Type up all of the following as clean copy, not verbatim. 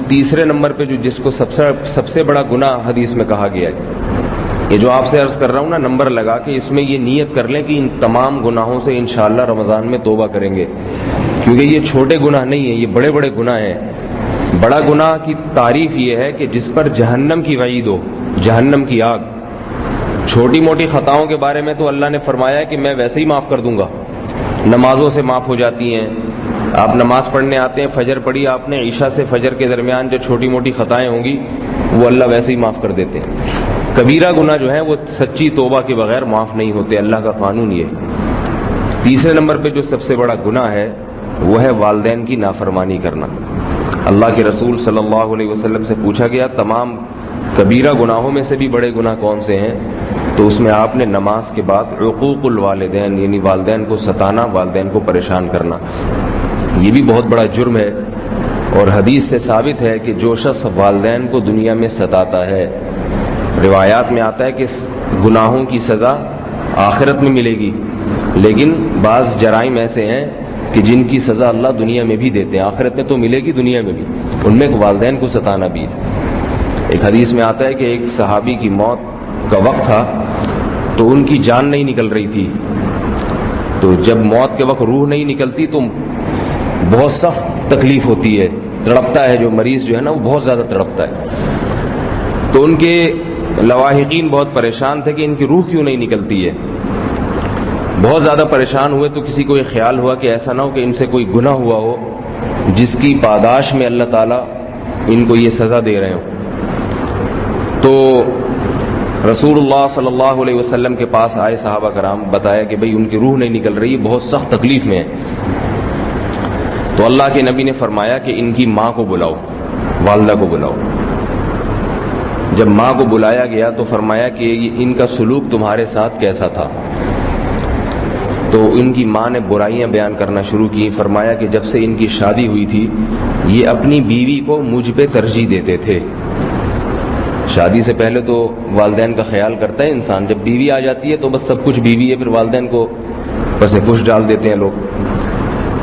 تیسرے نمبر پہ جو جس کو سب سے بڑا گناہ حدیث میں کہا گیا ہے، یہ جو آپ سے عرض کر رہا ہوں نا، نمبر لگا کے اس میں یہ نیت کر لیں کہ ان تمام گناہوں سے انشاءاللہ رمضان میں توبہ کریں گے، کیونکہ یہ چھوٹے گناہ نہیں ہیں، یہ بڑے بڑے گناہ ہیں۔ بڑا گناہ کی تعریف یہ ہے کہ جس پر جہنم کی وعید ہو، جہنم کی آگ۔ چھوٹی موٹی خطاؤں کے بارے میں تو اللہ نے فرمایا ہے کہ میں ویسے ہی معاف کر دوں گا، نمازوں سے معاف ہو جاتی ہیں۔ آپ نماز پڑھنے آتے ہیں، فجر پڑھی آپ نے، عشاء سے فجر کے درمیان جو چھوٹی موٹی خطائیں ہوں گی وہ اللہ ویسے ہی معاف کر دیتے ہیں۔ کبیرہ گناہ جو ہیں وہ سچی توبہ کے بغیر معاف نہیں ہوتے، اللہ کا قانون یہ ہے۔ تیسرے نمبر پہ جو سب سے بڑا گناہ ہے وہ ہے والدین کی نافرمانی کرنا۔ اللہ کے رسول صلی اللہ علیہ وسلم سے پوچھا گیا تمام کبیرہ گناہوں میں سے بھی بڑے گناہ کون سے ہیں، تو اس میں آپ نے نماز کے بعد عقوق الوالدین یعنی والدین کو ستانا، والدین کو پریشان کرنا، یہ بھی بہت بڑا جرم ہے۔ اور حدیث سے ثابت ہے کہ جو شخص والدین کو دنیا میں ستاتا ہے، روایات میں آتا ہے کہ گناہوں کی سزا آخرت میں ملے گی، لیکن بعض جرائم ایسے ہیں کہ جن کی سزا اللہ دنیا میں بھی دیتے ہیں، آخرت میں تو ملے گی، دنیا میں بھی، ان میں والدین کو ستانا بھی ہے۔ ایک حدیث میں آتا ہے کہ ایک صحابی کی موت کا وقت تھا تو ان کی جان نہیں نکل رہی تھی، تو جب موت کے وقت روح نہیں نکلتی تو بہت سخت تکلیف ہوتی ہے، تڑپتا ہے، جو مریض جو ہے نا وہ بہت زیادہ تڑپتا ہے۔ تو ان کے لواحقین بہت پریشان تھے کہ ان کی روح کیوں نہیں نکلتی ہے۔ بہت زیادہ پریشان ہوئے تو کسی کو یہ خیال ہوا کہ ایسا نہ ہو کہ ان سے کوئی گناہ ہوا ہو جس کی پاداش میں اللہ تعالیٰ ان کو یہ سزا دے رہے ہوں۔ تو رسول اللہ صلی اللہ علیہ وسلم کے پاس آئے صحابہ کرام، بتایا کہ بھئی ان کی روح نہیں نکل رہی، بہت سخت تکلیف میں ہے۔ تو اللہ کے نبی نے فرمایا کہ ان کی ماں کو بلاؤ، والدہ کو بلاؤ۔ جب ماں کو بلایا گیا تو فرمایا کہ ان کا سلوک تمہارے ساتھ کیسا تھا؟ تو ان کی ماں نے برائیاں بیان کرنا شروع کی۔ فرمایا کہ جب سے ان کی شادی ہوئی تھی یہ اپنی بیوی کو مجھ پہ ترجیح دیتے تھے۔ شادی سے پہلے تو والدین کا خیال کرتا ہے انسان، جب بیوی آ جاتی ہے تو بس سب کچھ بیوی ہے، پھر والدین کو پس پش ڈال دیتے ہیں لوگ۔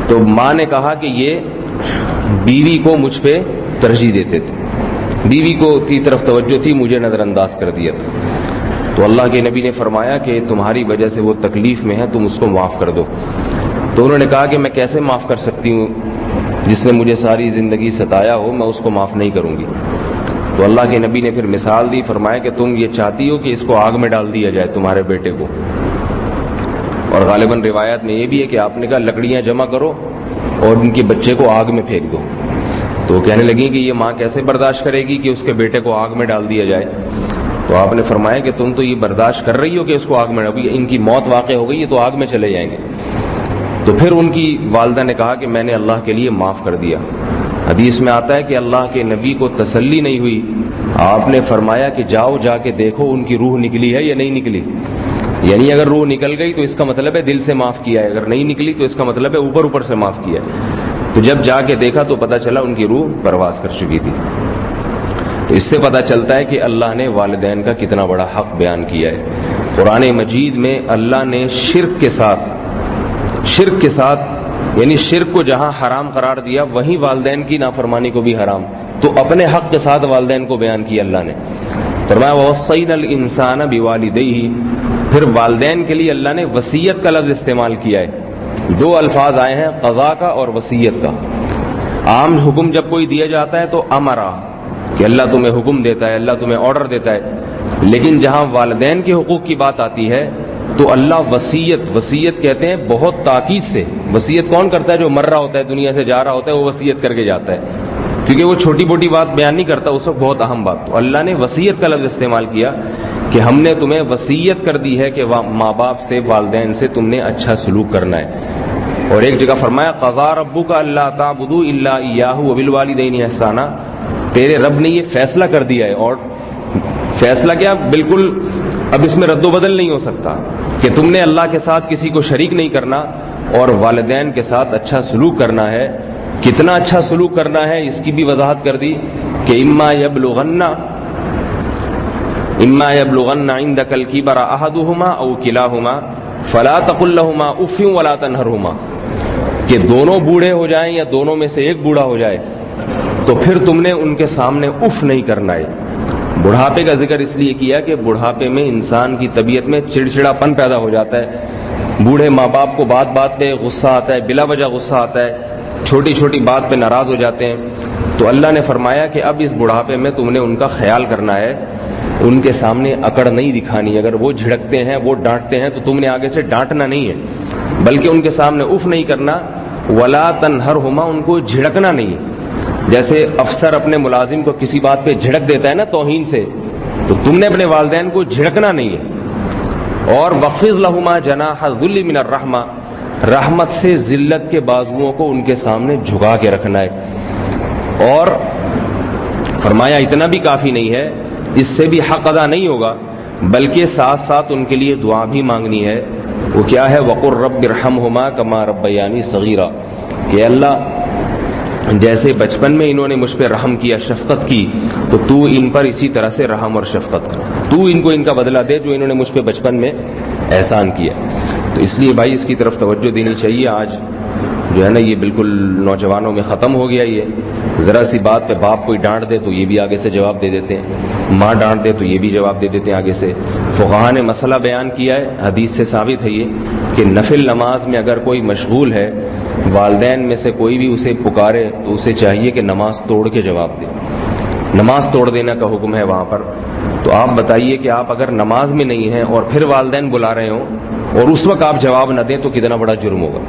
تو ماں نے کہا کہ یہ بیوی کو مجھ پہ ترجیح دیتے تھے، بیوی کو کی طرف توجہ تھی، مجھے نظر انداز کر دیا تھا۔ تو اللہ کے نبی نے فرمایا کہ تمہاری وجہ سے وہ تکلیف میں ہے، تم اس کو معاف کر دو۔ تو انہوں نے کہا کہ میں کیسے معاف کر سکتی ہوں، جس نے مجھے ساری زندگی ستایا ہو میں اس کو معاف نہیں کروں گی۔ تو اللہ کے نبی نے پھر مثال دی، فرمایا کہ تم یہ چاہتی ہو کہ اس کو آگ میں ڈال دیا جائے، تمہارے بیٹے کو، اور غالباً روایات میں یہ بھی ہے کہ آپ نے کہا لکڑیاں جمع کرو اور ان کے بچے کو آگ میں پھینک دو۔ تو کہنے لگی کہ یہ ماں کیسے برداشت کرے گی کہ اس کے بیٹے کو آگ میں ڈال دیا جائے؟ تو آپ نے فرمایا کہ تم تو یہ برداشت کر رہی ہو کہ اس کو آگ میں ڈال، ان کی موت واقع ہو گئی، یہ تو آگ میں چلے جائیں گے۔ تو پھر ان کی والدہ نے کہا کہ میں نے اللہ کے لیے معاف کر دیا۔ حدیث میں آتا ہے کہ اللہ کے نبی کو تسلی نہیں ہوئی، آپ نے فرمایا کہ جاؤ جا کے دیکھو ان کی روح نکلی ہے یا نہیں نکلی، یعنی اگر روح نکل گئی تو اس کا مطلب ہے دل سے معاف کیا ہے، اگر نہیں نکلی تو اس کا مطلب ہے اوپر اوپر سے معاف کیا ہے۔ تو جب جا کے دیکھا تو پتہ چلا ان کی روح پرواز کر چکی تھی۔ تو اس سے پتہ چلتا ہے کہ اللہ نے والدین کا کتنا بڑا حق بیان کیا ہے۔ قرآن مجید میں اللہ نے شرک کے ساتھ یعنی شرک کو جہاں حرام قرار دیا وہیں والدین کی نافرمانی کو بھی حرام، تو اپنے حق کے ساتھ والدین کو بیان کیا اللہ نے۔ فرمایا وَوَصَّيْنَا الْإِنسَانَ بِوَالِدَيْهِ، پھر والدین کے لیے اللہ نے وصیت کا لفظ استعمال کیا ہے۔ دو الفاظ آئے ہیں، قضاء کا اور وصیت کا۔ عام حکم جب کوئی دیا جاتا ہے تو امرا، کہ اللہ تمہیں حکم دیتا ہے، اللہ تمہیں آرڈر دیتا ہے، لیکن جہاں والدین کے حقوق کی بات آتی ہے تو اللہ وصیت کہتے ہیں بہت تاکید سے۔ وصیت کون کرتا ہے؟ جو مر رہا ہوتا ہے، دنیا سے جا رہا ہوتا ہے، وہ وصیت کر کے جاتا ہے، کیونکہ وہ چھوٹی موٹی بات بیان نہیں کرتا، اس وقت بہت اہم بات۔ تو اللہ نے وصیت کا لفظ استعمال کیا کہ ہم نے تمہیں وصیت کر دی ہے کہ ماں باپ سے، والدین سے تم نے اچھا سلوک کرنا ہے۔ اور ایک جگہ فرمایا قضا ربک الا تعبدوا الا ایاہ وبالوالدین احسانا، تیرے رب نے یہ فیصلہ کر دیا ہے، اور فیصلہ کیا؟ بالکل اب اس میں رد و بدل نہیں ہو سکتا کہ تم نے اللہ کے ساتھ کسی کو شریک نہیں کرنا اور والدین کے ساتھ اچھا سلوک کرنا ہے۔ کتنا اچھا سلوک کرنا ہے اس کی بھی وضاحت کر دی کہ اما یبلغن عندک الکبر احدہما او کلاہما فلا تقل لہما اف ولا تنہرہما، کہ دونوں بوڑھے ہو جائیں یا دونوں میں سے ایک بوڑھا ہو جائے تو پھر تم نے ان کے سامنے اف نہیں کرنا ہے. بڑھاپے کا ذکر اس لیے کیا کہ بڑھاپے میں انسان کی طبیعت میں چڑچڑاپن پیدا ہو جاتا ہے. بوڑھے ماں باپ کو بات بات پہ غصہ آتا ہے, بلا وجہ غصہ آتا ہے, چھوٹی چھوٹی بات پہ ناراض ہو جاتے ہیں. تو اللہ نے فرمایا کہ اب اس بڑھاپے میں تم نے ان کا خیال کرنا ہے, ان کے سامنے اکڑ نہیں دکھانی. اگر وہ جھڑکتے ہیں, وہ ڈانٹتے ہیں, تو تم نے آگے سے ڈانٹنا نہیں ہے, بلکہ ان کے سامنے اف نہیں کرنا. ولا تنہرہما, ان کو جھڑکنا نہیں. جیسے افسر اپنے ملازم کو کسی بات پہ جھڑک دیتا ہے نا توہین سے, تو تم نے اپنے والدین کو جھڑکنا نہیں ہے. اور وخفض لہما جناح الذل من الرحمہ, رحمت سے ذلت کے بازوؤں کو ان کے سامنے جھکا کے رکھنا ہے. اور فرمایا اتنا بھی کافی نہیں ہے, اس سے بھی حق ادا نہیں ہوگا, بلکہ ساتھ ساتھ ان کے لیے دعا بھی مانگنی ہے. وہ کیا ہے؟ وقر رب ارحمہما کما ربیانی صغیرا, کہ اللہ جیسے بچپن میں انہوں نے مجھ پہ رحم کیا, شفقت کی, تو تو ان پر اسی طرح سے رحم اور شفقت کر, تو ان کو ان کا بدلہ دے جو انہوں نے مجھ پہ بچپن میں احسان کیا. تو اس لیے بھائی اس کی طرف توجہ دینی چاہیے. آج جو ہے نا یہ بالکل نوجوانوں میں ختم ہو گیا. یہ ذرا سی بات پہ باپ کوئی ڈانٹ دے تو یہ بھی آگے سے جواب دے دیتے ہیں, ماں ڈانٹ دے تو یہ بھی جواب دے دیتے ہیں آگے سے. فقہا نے مسئلہ بیان کیا ہے, حدیث سے ثابت ہے یہ, کہ نفل نماز میں اگر کوئی مشغول ہے, والدین میں سے کوئی بھی اسے پکارے تو اسے چاہیے کہ نماز توڑ کے جواب دے. نماز توڑ دینا کا حکم ہے وہاں پر. تو آپ بتائیے کہ آپ اگر نماز میں نہیں ہیں اور پھر والدین بلا رہے ہوں اور اس وقت آپ جواب نہ دیں تو کتنا بڑا جرم ہوگا.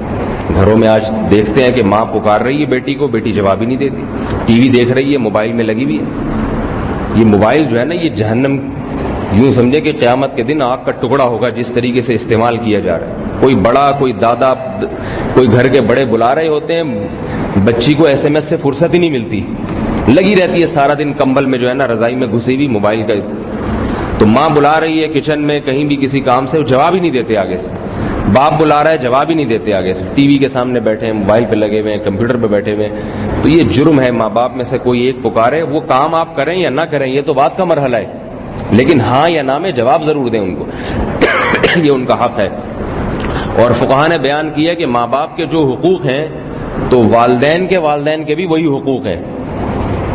گھروں میں آج دیکھتے ہیں کہ ماں پکار رہی ہے بیٹی کو, بیٹی جواب ہی نہیں دیتی, ٹی وی دیکھ رہی ہے, موبائل میں لگی ہوئی ہے. یہ موبائل جو ہے نا یہ جہنم, یوں سمجھے کہ قیامت کے دن آگ کا ٹکڑا ہوگا جس طریقے سے استعمال کیا جا رہا ہے. کوئی بڑا, کوئی دادا, کوئی گھر کے بڑے بلا رہے ہوتے ہیں, بچی کو ایس ایم ایس سے فرصت ہی نہیں ملتی, لگی رہتی ہے سارا دن کمبل میں جو ہے نا رضائی میں گھسی ہوئی موبائل کا. تو ماں بلا رہی ہے کچن میں کہیں بھی کسی کام سے, جواب ہی نہیں دیتے آگے سے. باپ بلا رہا ہے, جواب ہی نہیں دیتے آگے سے, ٹی وی کے سامنے بیٹھے ہیں, موبائل پہ لگے ہوئے ہیں, کمپیوٹر پہ بیٹھے ہوئے ہیں. تو یہ جرم ہے. ماں باپ میں سے کوئی ایک پکارے, وہ کام آپ کریں یا نہ کریں یہ تو بات کا مرحلہ ہے, لیکن ہاں یا نہ میں جواب ضرور دیں ان کو. یہ ان کا حق ہے. اور فقہا نے بیان کیا کہ ماں باپ کے جو حقوق ہیں تو والدین کے بھی وہی حقوق ہیں.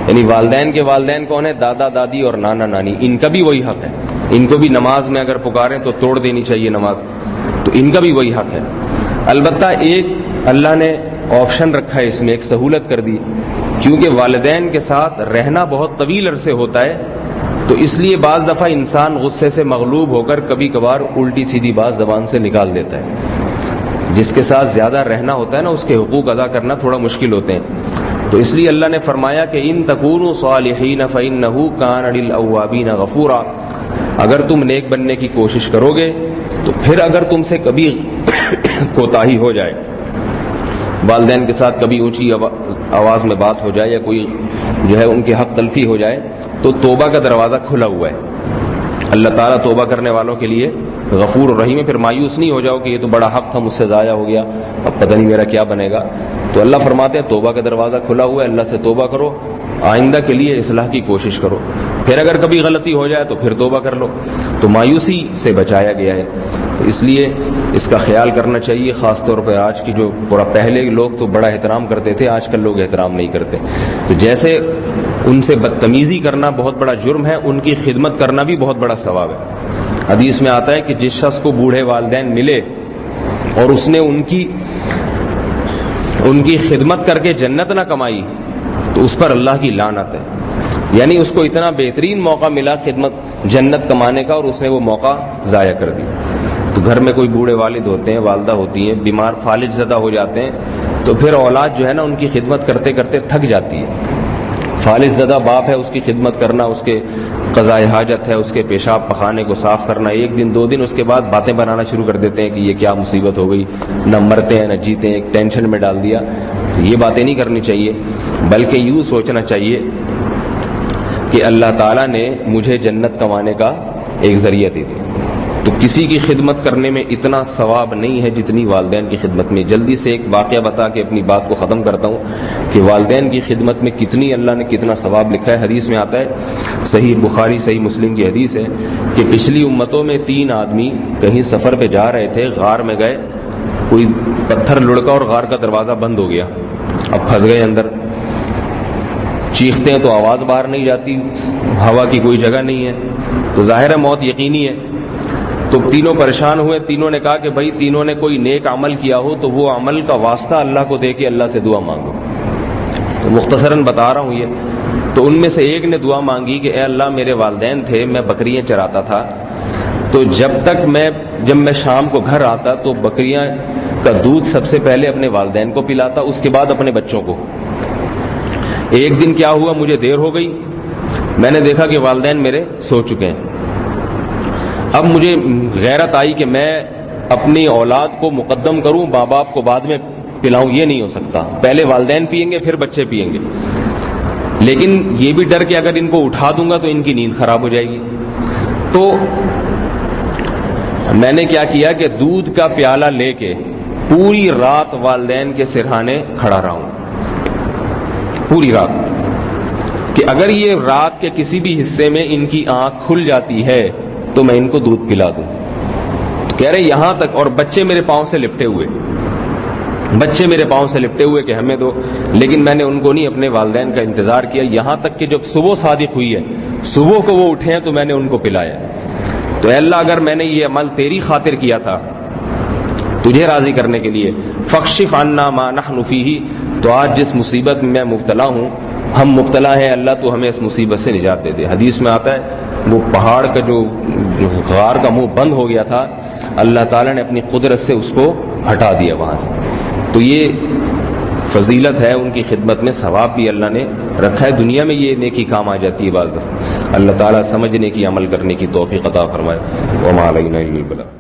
یعنی والدین کے والدین کون ہیں؟ دادا دادی اور نانا نانی, ان کا بھی وہی حق ہے. ان کو بھی نماز میں اگر پکاریں تو توڑ دینی چاہیے نماز, تو ان کا بھی وہی حق ہے. البتہ ایک اللہ نے آپشن رکھا ہے اس میں, ایک سہولت کر دی, کیونکہ والدین کے ساتھ رہنا بہت طویل عرصے ہوتا ہے, تو اس لیے بعض دفعہ انسان غصے سے مغلوب ہو کر کبھی کبھار الٹی سیدھی بات زبان سے نکال دیتا ہے. جس کے ساتھ زیادہ رہنا ہوتا ہے نا اس کے حقوق ادا کرنا تھوڑا مشکل ہوتے ہیں. تو اس لیے اللہ نے فرمایا کہ ان تکونوا صالحین فإنہ کان للأوابین غفورا, اگر تم نیک بننے کی کوشش کرو گے تو پھر اگر تم سے کبھی کوتاہی ہو جائے, والدین کے ساتھ کبھی اونچی آواز میں بات ہو جائے یا کوئی جو ہے ان کے حق تلفی ہو جائے, تو توبہ کا دروازہ کھلا ہوا ہے. اللہ تعالیٰ توبہ کرنے والوں کے لیے غفور و رحیم ہے. پھر مایوس نہیں ہو جاؤ کہ یہ تو بڑا حق تھا مجھ سے ضائع ہو گیا, اب پتہ نہیں میرا کیا بنے گا. تو اللہ فرماتے ہیں توبہ کا دروازہ کھلا ہوا ہے, اللہ سے توبہ کرو, آئندہ کے لیے اصلاح کی کوشش کرو. پھر اگر کبھی غلطی ہو جائے تو پھر توبہ کر لو. تو مایوسی سے بچایا گیا ہے. تو اس لیے اس کا خیال کرنا چاہیے, خاص طور پر آج کی جو پہلے لوگ تو بڑا احترام کرتے تھے, آج کل لوگ احترام نہیں کرتے. تو جیسے ان سے بدتمیزی کرنا بہت بڑا جرم ہے, ان کی خدمت کرنا بھی بہت بڑا ثواب ہے. حدیث میں آتا ہے کہ جس شخص کو بوڑھے والدین ملے اور اس نے ان کی خدمت کر کے جنت نہ کمائی تو اس پر اللہ کی لعنت ہے. یعنی اس کو اتنا بہترین موقع ملا خدمت جنت کمانے کا اور اس نے وہ موقع ضائع کر دیا. تو گھر میں کوئی بوڑھے والد ہوتے ہیں, والدہ ہوتی ہیں, بیمار فالج زدہ ہو جاتے ہیں, تو پھر اولاد جو ہے نا ان کی خدمت کرتے کرتے تھک جاتی ہے. فالج زدہ باپ ہے, اس کی خدمت کرنا, اس کے قضاء حاجت ہے, اس کے پیشاب پخانے کو صاف کرنا, ایک دن دو دن اس کے بعد باتیں بنانا شروع کر دیتے ہیں کہ یہ کیا مصیبت ہو گئی, نہ مرتے ہیں نہ جیتے ہیں, ایک ٹینشن میں ڈال دیا. تو یہ باتیں نہیں کرنی چاہیے, بلکہ یوں سوچنا چاہیے کہ اللہ تعالیٰ نے مجھے جنت کمانے کا ایک ذریعہ دے دیا. تو کسی کی خدمت کرنے میں اتنا ثواب نہیں ہے جتنی والدین کی خدمت میں. جلدی سے ایک واقعہ بتا کے اپنی بات کو ختم کرتا ہوں کہ والدین کی خدمت میں کتنی اللہ نے کتنا ثواب لکھا ہے. حدیث میں آتا ہے, صحیح بخاری صحیح مسلم کی حدیث ہے, کہ پچھلی امتوں میں 3 آدمی کہیں سفر پہ جا رہے تھے, غار میں گئے, کوئی پتھر لڑکا اور غار کا دروازہ بند ہو گیا, اب پھنس گئے اندر. چیختے ہیں تو آواز باہر نہیں جاتی، ہوا کی کوئی جگہ نہیں ہے، تو ظاہر ہے موت یقینی ہے۔ تو تینوں پریشان ہوئے، تینوں نے کہا کہ بھائی تینوں نے کوئی نیک عمل کیا ہو تو وہ عمل کا واسطہ اللہ کو دے کے اللہ سے دعا مانگو۔ تو مختصراً بتا رہا ہوں یہ۔ تو ان میں سے ایک نے دعا مانگی کہ اے اللہ میرے والدین تھے، میں بکریاں چراتا تھا، تو جب میں شام کو گھر آتا تو بکریاں کا دودھ سب سے پہلے اپنے والدین کو پلاتا، اس کے بعد اپنے بچوں کو۔ ایک دن کیا ہوا، مجھے دیر ہو گئی، میں نے دیکھا کہ والدین میرے سو چکے ہیں۔ اب مجھے غیرت آئی کہ میں اپنی اولاد کو مقدم کروں، ماں باپ کو بعد میں پلاؤں، یہ نہیں ہو سکتا، پہلے والدین پئیں گے پھر بچے پئیں گے۔ لیکن یہ بھی ڈر کہ اگر ان کو اٹھا دوں گا تو ان کی نیند خراب ہو جائے گی۔ تو میں نے کیا کیا کہ دودھ کا پیالہ لے کے پوری رات والدین کے سرہانے کھڑا رہا ہوں، پوری رات، کہ اگر یہ رات کے کسی بھی حصے میں ان کی آنکھ کھل جاتی ہے تو میں ان کو دودھ پلا دوں۔ تو کہہ رہے یہاں تک، اور بچے میرے پاؤں سے لپٹے ہوئے کہ ہمیں دو، لیکن میں نے ان کو نہیں، اپنے والدین کا انتظار کیا، یہاں تک کہ جب صبح صادق ہوئی ہے، صبح کو وہ اٹھے ہیں تو میں نے ان کو پلایا۔ تو اے اللہ اگر میں نے یہ عمل تیری خاطر کیا تھا، تجھے راضی کرنے کے لیے، فاکشف عنا ما نحن فیہ، تو آج جس مصیبت میں مبتلا ہوں، ہم مبتلا ہیں، اللہ تو ہمیں اس مصیبت سے نجات دے دے۔ حدیث میں آتا ہے وہ پہاڑ کا جو غار کا منہ بند ہو گیا تھا، اللہ تعالیٰ نے اپنی قدرت سے اس کو ہٹا دیا وہاں سے۔ تو یہ فضیلت ہے، ان کی خدمت میں ثواب بھی اللہ نے رکھا ہے، دنیا میں یہ نیکی کام آ جاتی ہے بعض دفعہ۔ اللہ تعالیٰ سمجھنے کی، عمل کرنے کی توفیق عطا فرمائے۔ وما علینا الا البلاغ۔